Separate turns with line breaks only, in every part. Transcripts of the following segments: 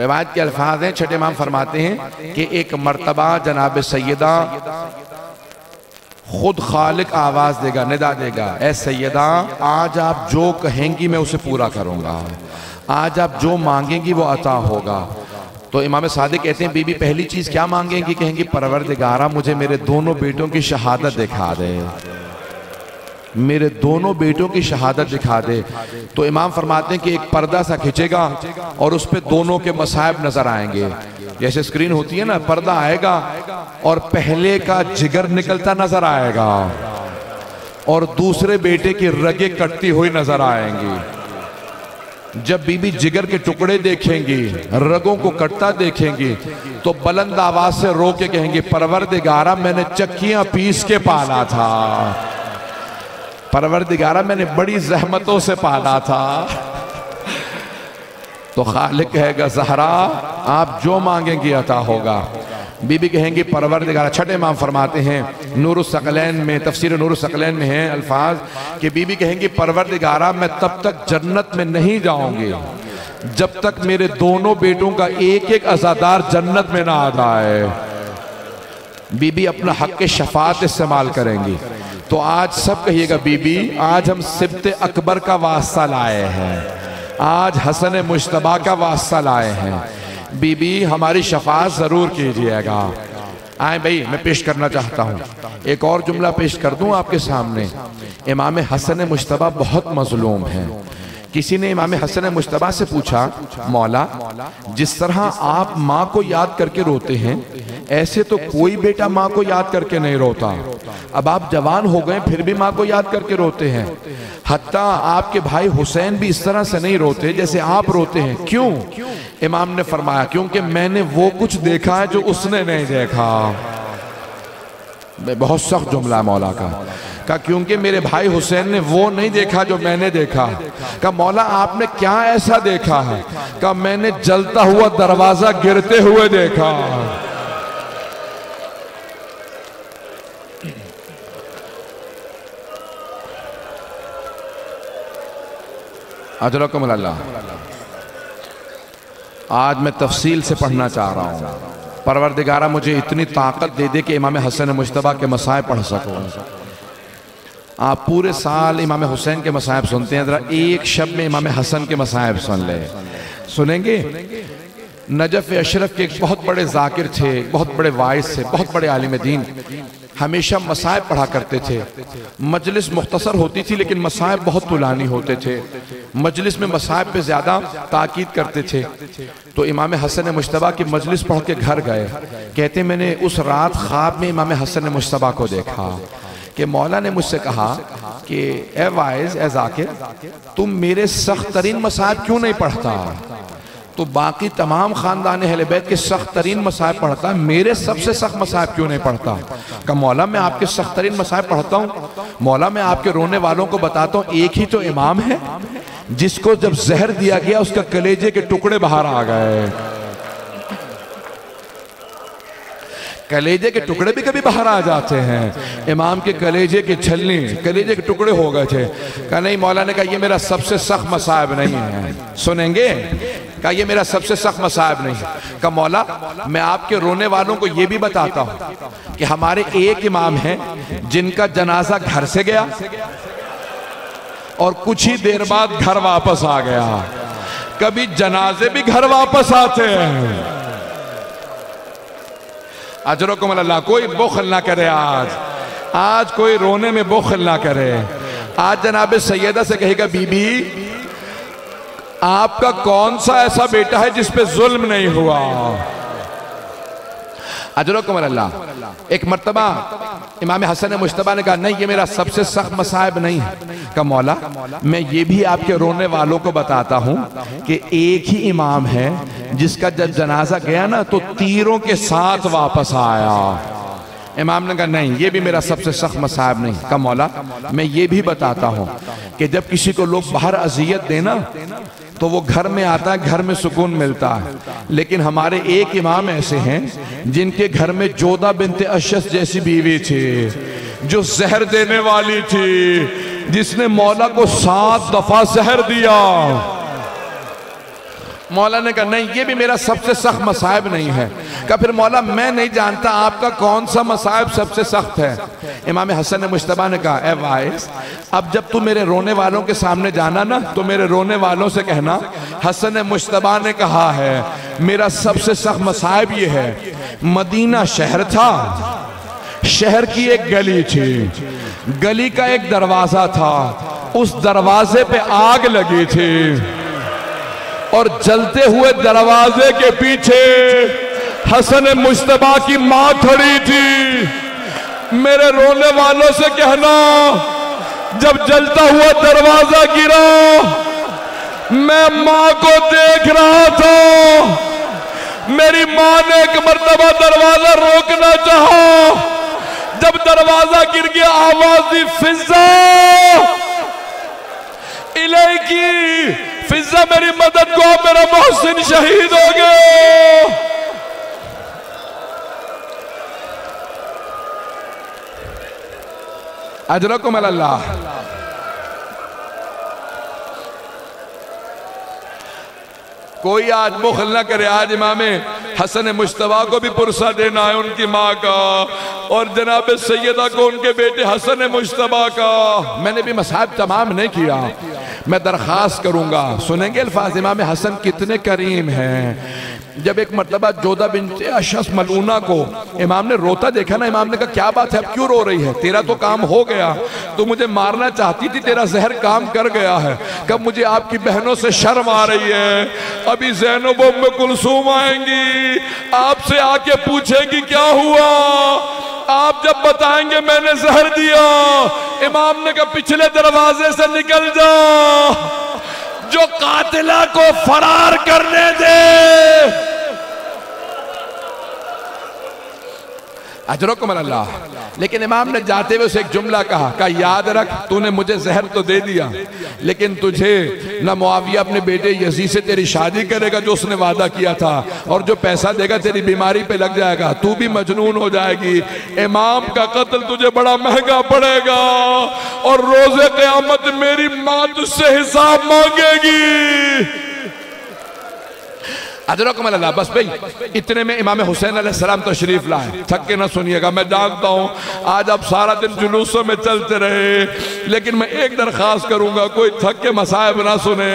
रिवायत के अल्फाज हैं, छठे इमाम फरमाते हैं कि एक मर्तबा जनाब सैयदा खुद खालिक आवाज देगा, निदा देगा, ए सैयदा आज आप जो कहेंगी मैं उसे पूरा करूंगा, आज आप जो मांगेंगी वो अता होगा। तो इमाम सादिक कहते हैं बीबी पहली चीज क्या मांगेंगी? कहेंगी परवरदिगारा मुझे मेरे दोनों बेटों की शहादत दिखा दे, मेरे दोनों बेटों की शहादत दिखा दे। तो इमाम फरमाते हैं कि एक पर्दा सा खिंचेगा और उस पे दोनों के मसाइब नजर आएंगे। जैसे स्क्रीन होती है ना, पर्दा आएगा और पहले का जिगर निकलता नजर आएगा और दूसरे बेटे की रगे कटती हुई नजर आएंगी। जब बीबी जिगर के टुकड़े देखेंगी, रगों को कटता देखेंगी, तो बुलंद आवाज से रो के कहेंगी परवरदिगारा मैंने चक्कियां पीस के पाला था, परवरदिगारा मैंने बड़ी जहमतों से पाला था। तो खालिक कहेगा ज़हरा आप जो मांगेंगी अता होगा। बीबी कहेंगी परवरदिगारा, छठे इमाम फरमाते हैं नूरुस सकलैन में, तफसीर नूरुस सकलैन में है अल्फाज कि बीबी कहेंगी परवरदिगारा मैं तब तक जन्नत में नहीं जाऊंगी जब तक मेरे दोनों बेटों का एक एक अज़ादार जन्नत में ना आ जाए। बीबी अपना हक के शफात इस्तेमाल करेंगी। तो आज सब कहिएगा बीबी आज हम सिब्ते अकबर का वास्ता लाए हैं, आज हसन मुश्तबा का वास्ता लाए हैं, बीबी हमारी शफात जरूर कीजिएगा। आए भाई मैं पेश करना चाहता हूँ, एक और जुमला पेश कर दूं आपके सामने। इमाम हसन मुश्तबा बहुत मजलूम हैं। किसी ने इमाम हसन मुश्तबा से पूछा मौला जिस तरह आप माँ को याद करके रोते हैं ऐसे तो कोई बेटा माँ को याद करके नहीं रोता, अब आप जवान हो गए फिर भी माँ को याद करके रोते हैं, हत्ता आपके भाई हुसैन भी इस तरह से नहीं रोते जैसे आप रोते हैं, क्यों? इमाम ने फरमाया क्योंकि मैंने वो कुछ देखा है जो उसने नहीं देखा। बहुत सख्त जुमला मौला का क्योंकि मेरे भाई हुसैन ने वो नहीं देखा जो मैंने देखा। का मौला आपने क्या ऐसा देखा है? का मैंने जलता हुआ दरवाजा गिरते हुए देखा। अजरकुम अल्लाह। आज मैं तफसील से पढ़ना चाह रहा हूँ। परवरदिगारा मुझे इतनी ताकत दे दे कि इमाम हसन मुश्तबा के मसाइब पढ़ सकूँ। आप पूरे साल इमाम हुसैन के मसाइब सुनते हैं, जरा एक शब में इमाम हसन के मसाइब सुन ले। सुनेंगे? नजफ अशरफ के एक बहुत बड़े जाकिर थे, बहुत बड़े वाइस थे, बहुत बड़े आलिम दीन, हमेशा मसाइब पढ़ा करते थे। मजलिस मुख्तसर होती थी लेकिन मसाइब बहुत तुलानी होते थे। मजलिस में मसाइब पे ज्यादा ताकीद करते थे। तो इमाम हसन मुश्तबा की मजलिस पढ़ के घर गए, कहते मैंने उस रात ख्वाब में इमाम हसन मुश्तबा को देखा कि मौला ने मुझसे कहा कि ए वाइज ए जाकिर तुम मेरे सख्त तरीन मसाइब क्यों नहीं पढ़ता? तो बाकी तमाम खानदान अहले बैत के सख्त तरीन मसाइब पढ़ता, मेरे सबसे सख्त मसाइब क्यों नहीं पढ़ता? का मौला मैं आपके सख्त तरीन मसाइब पढ़ता हूँ, मौला मैं आपके रोने वालों को बताता हूँ एक ही तो इमाम है जिसको जब जहर दिया गया उसका कलेजे के टुकड़े बाहर आ गए। कलेजे के टुकड़े भी कभी बाहर आ जाते हैं। इमाम के कलेजे के छलनी, कलेजे के टुकड़े हो गए थे। कहा नहीं, मौला ने कहा ये मेरा सबसे सख्त मसाइब नहीं है। सुनेंगे? कहा ये मेरा सबसे सख्त मसाइब नहीं है। कहा मौला मैं आपके रोने वालों को ये भी बताता हूँ कि हमारे एक इमाम हैं जिनका जनाजा घर से गया और कुछ ही देर बाद घर वापस आ गया। कभी जनाजे भी घर वापस आते हैं। अजरकुम अल्लाह। कोई बुखल ना करे, आज कोई रोने में बुखल ना करे। आज जनाब सैयदा से कहेगा बीबी आपका कौन सा ऐसा बेटा है जिस पे जुल्म नहीं हुआ? अजरकुम अल्लाह। एक मर्तबा इमाम हसन मुश्तबा ने कहा नहीं ये मेरा सबसे सख्त मसाइब नहीं है। का मौला मैं ये भी आपके रोने वालों को बताता हूँ कि एक ही इमाम है जिसका जब जनाजा गया ना तो तीरों के साथ वापस आया। इमाम ने कहा नहीं ये भी मेरा सबसे सख्त मसाइब नहीं। का मौला मैं ये भी बताता हूँ कि जब किसी को लोग बाहर अजियत देना तो वो घर में आता है, घर में सुकून मिलता है। लेकिन हमारे एक इमाम ऐसे हैं जिनके घर में जोधा बिनते अशस जैसी बीवी थी जो जहर देने वाली थी, जिसने मौला को 7 दफा जहर दिया। मौला ने कहा नहीं, ये भी मेरा सबसे सख्त मसाइब नहीं है। कहा फिर मौला मैं नहीं जानता आपका कौन सा मसाइब सबसे सख्त है। इमाम हसन मुश्तबा ने कहा, ए वाइस, अब जब तू मेरे रोने वालों के सामने जाना ना तो मेरे रोने वालों से कहना हसन मुश्तबा ने कहा है मेरा सबसे सख्त मसाइब ये है, मदीना शहर था, शहर की एक गली थी, गली का एक दरवाजा था, उस दरवाजे पे आग लगी थी और जलते हुए दरवाजे के पीछे हसन मुश्तबा की मां खड़ी थी। मेरे रोने वालों से कहना जब जलता हुआ दरवाजा गिरा मैं मां को देख रहा था, मेरी मां ने एक मर्तबा दरवाजा रोकना चाहा, जब दरवाजा गिर गया आवाज दी फिजा इलेकी, फिजा मेरी मदद को, मेरा मोहसिन शहीद हो गया। अजरकुम अल्लाह। कोई आज बुखल ना करे, आज इमाम हसन मुश्तबा को भी पुरसा देना है उनकी माँ का, और जनाब सैयदा को उनके बेटे हसन मुश्तबा का। मैंने भी मसाइब तमाम नहीं किया, मैं दरख्वास्त करूंगा, सुनेंगे अल्फाज इमाम हसन कितने करीम हैं। जब एक मरतबा जोधा बिन्त अशस मलूना को इमाम ने रोता देखा ना, इमाम ने कहा क्या बात है, अब क्यों रो रही है, तेरा तो काम हो गया, तो मुझे मारना चाहती थी, तेरा जहर काम कर गया है। कब मुझे आपकी बहनों से शर्म आ रही है, अभी ज़ैनब उम्मे कुलसूम आएंगी, आपसे आके पूछेगी क्या हुआ, आप जब बताएंगे मैंने जहर दिया। इमाम ने कहा पिछले दरवाजे से निकल जा, जो कातिला को फरार करने दे। अजरकुम अल्लाह। लेकिन इमाम ने जाते हुए उसे एक जुमला कहा याद रख तूने मुझे जहर तो दे दिया, लेकिन तुझे ना मुआविया अपने बेटे यजीद से तेरी शादी करेगा जो उसने वादा किया था, और जो पैसा देगा तेरी बीमारी पे लग जाएगा, तू भी मजनून हो जाएगी, इमाम का कत्ल तुझे बड़ा महंगा पड़ेगा, और रोजे क़यामत मेरी माँ तुझसे हिसाब मांगेगी। अजरकुम अल्लाह। बस भाई इतने में इमाम हुसैन अलैहिस्सलाम तशरीफ लाए। थक के ना सुनिएगा, मैं जानता हूँ आज आप सारा दिन जुलूसों में चलते रहे, लेकिन मैं एक दरख्वास्त करूंगा कोई थक के मसाइब ना सुने।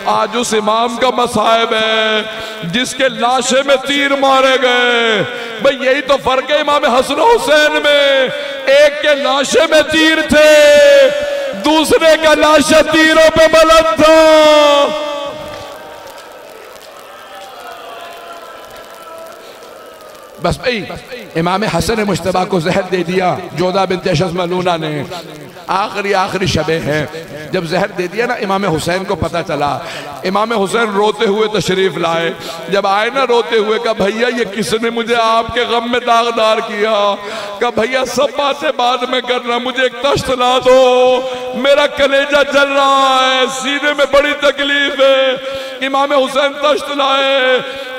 आज उस इमाम का मसाइब है जिसके लाशे में तीर मारे गए। भाई यही तो फर्क है इमाम हसन हुसैन में, एक के लाशे में तीर थे, दूसरे का लाशा तीरों पे बुलंद था। बस भाई इमाम हसन मुश्तबा को जहर दे दिया जोधा बिन्त अशस मलूना ने। आखिरी शबे है जब जहर दे दिया ना, इमाम हुसैन को पता चला। इमाम हुसैन रोते हुए तशरीफ लाए। जब आए ना रोते हुए, कहा भैया ये किसने मुझे आपके गम में दागदार किया। कहा भैया सब बातें बाद में करना, मुझे एक तश्त ला दो, मेरा कलेजा जल रहा है, सीने में बड़ी तकलीफ है। इमाम हुसैन तश्त लाए।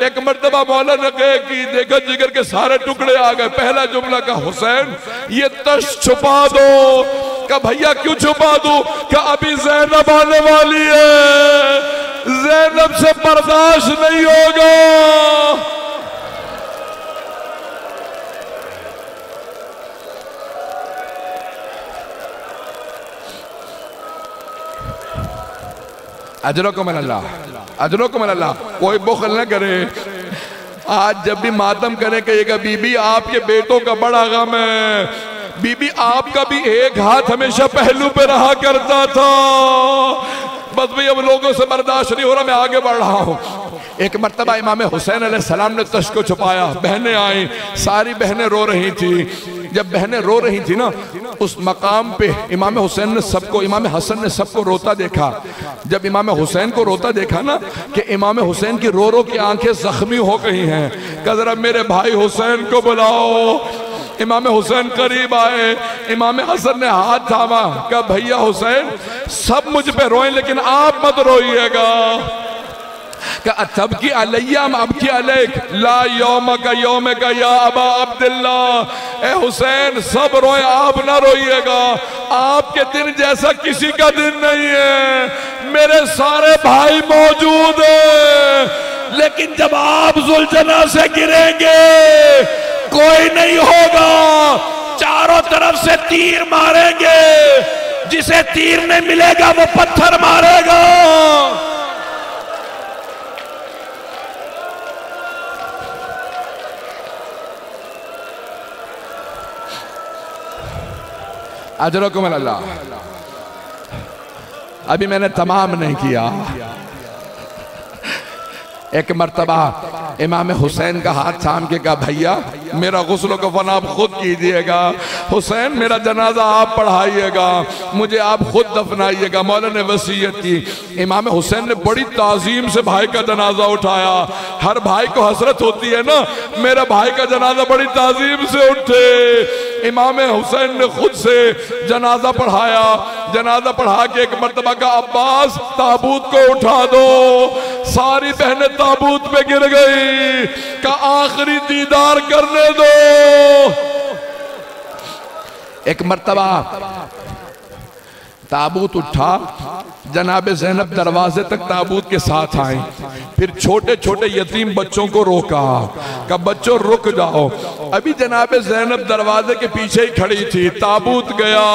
एक मर्तबा मौला ने कहे कि देखो जिगर के सारे टुकड़े आ गए। पहला जुमला का हुसैन ये तश्त छुपा दो। का भैया क्यों छुपा दूं? क्या अभी ज़ैनब आने वाली है, ज़ैनब से बर्दाश्त नहीं होगा। अजरकुम अल्लाह, अजरकुम अल्लाह। कोई बुखल न करे। आज जब भी मातम करे कहिएगा बीबी आपके बेटों का बड़ा गम है, बीबी आपका भी एक हाथ हमेशा पहलू पे रहा करता था। बस भाई अब लोगों से बर्दाश्त नहीं हो रहा, मैं आगे बढ़ रहा हूँ। एक मर्तबा इमाम हुसैन अलैहिस्सलाम ने तश्त को छुपाया। बहनें आई, सारी बहनें रो रही थी। जब बहनें रो रही थी ना, उस मकाम पे इमाम हुसैन ने सबको, इमाम हसन ने सबको रोता देखा। जब इमाम हुसैन को रोता देखा ना कि इमाम हुसैन की रो रो की आंखें जख्मी हो गई हैं, कहा जरा मेरे भाई हुसैन को बुलाओ। इमाम हुसैन करीब आए, इमाम हसन ने हाथ थामा, कहा भैया हुसैन सब मुझ पे रोए लेकिन आप मत रोइएगा। तब की अलैयाम अब की अलैक ला यौम का यौम का या अबा अब्दुल्ला। ए हुसैन सब रोए आप ना रोइएगा, आपके दिन जैसा किसी का दिन नहीं है। मेरे सारे भाई मौजूद हैं, लेकिन जब आप जुल्जना से गिरेंगे कोई नहीं होगा। चारों तरफ से तीर मारेंगे, जिसे तीर नहीं मिलेगा वो पत्थर मारेगा। अजरकुम अल्लाह। अभी मैंने तमाम नहीं किया। एक मर्तबा इमाम हुसैन का हाथ थाम के कहा, भैया मेरा गुस्ल कफन आप खुद कीजिएगा, हुसैन मेरा जनाजा आप पढ़ाइएगा, मुझे आप खुद दफनाइएगा। मौला ने वसीयत की। इमाम हुसैन ने बड़ी ताजीम से भाई का जनाजा उठाया। हर भाई को हसरत होती है ना, मेरा भाई का जनाजा बड़ी ताजीम से उठे। इमाम हुसैन ने खुद से जनाजा पढ़ाया। जनाजा पढ़ा के एक मर्तबा का, अब्बास ताबूत को उठा दो। सारी बहनें ताबूत पे गिर गई। का आखिरी दीदार करने दो। एक मर्तबा ताबूत उठा, जनाबे ज़ैनब दरवाजे तक ताबूत के साथ आई। फिर छोटे छोटे यतीम बच्चों को रोका, कहा बच्चों रुक जाओ। अभी जनाबे ज़ैनब दरवाजे के पीछे ही खड़ी थी। ताबूत गया,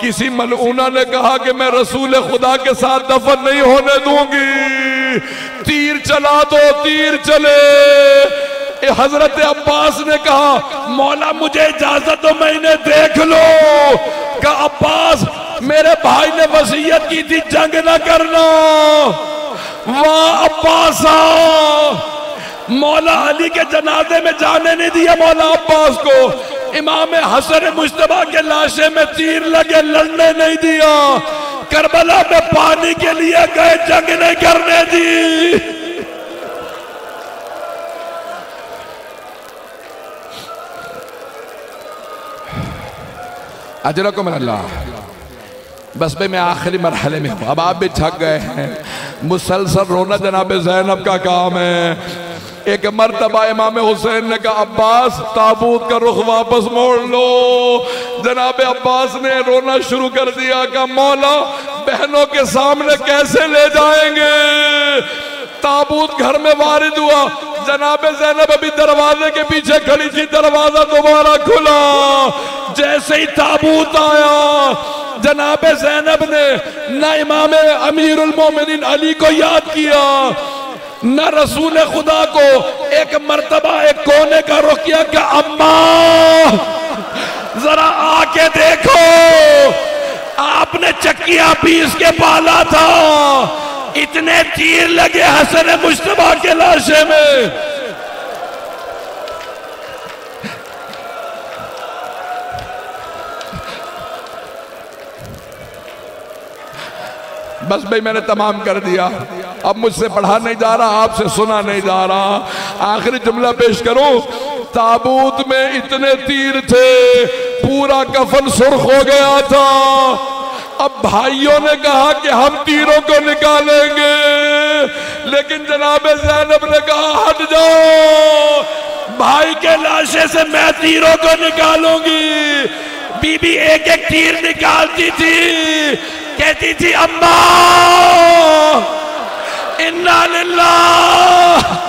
किसी मलऊना ने कहा कि मैं रसूल खुदा के साथ दफन नहीं होने दूंगी, तीर चला दो। तीर चले। हजरत अब्बास ने कहा, मौला मुझे इजाजत दो, मैं इन्हें देख लो। कहा अब्बास मेरे भाई ने वसीयत की थी जंग न करना। वाह अब्बासा, मौला अली के जनाजे में जाने नहीं दिया मौला अब्बास को। इमाम हसन मुश्तबा के लाशे में तीर लगे, लड़ने नहीं दिया। करबला में पानी के लिए गए, जंग नहीं करने दी। अजरकुम अल्लाह। बस भाई मैं आखिरी मरहले में हूँ, अब आप भी थक गए हैं। मुसलसल रोना जनाबे ज़ैनब का काम है। एक मर्तबा इमाम हुसैन ने कहा, अब्बास ताबूत का रुख वापस मोड़ लो। जनाबे अब्बास ने रोना शुरू कर दिया। कहा मौला बहनों के सामने कैसे ले जाएंगे। ताबूत घर में वारिद हुआ। जनाबे ज़ैनब अभी दरवाजे के पीछे खड़ी थी। दरवाजा दोबारा खुला। जैसे ही ताबूत आया, जनाबे ज़ैनब ने न इमाम अमीरुल मोमिनीन अली को याद किया, न रसूल खुदा को। एक मर्तबा एक कोने का रुख किया कि अम्मा जरा आके देखो, आपने चक्किया पीस के पाला था, इतने तीर लगे हसन मुश्तबा के लाशे में। बस भाई मैंने तमाम कर दिया। अब मुझसे पढ़ा नहीं जा रहा, आपसे सुना नहीं जा रहा। आखिरी जुमला पेश करूं। ताबूत में इतने तीर थे, पूरा कफन सुर्ख हो गया था। अब भाइयों ने कहा कि हम तीरों को निकालेंगे, लेकिन जनाबे ज़ैनब ने कहा हट जाओ, भाई के लाशे से मैं तीरों को निकालूंगी। बीबी एक एक तीर निकालती थी, कहती थी अम्मा इन्ना लिल्लाह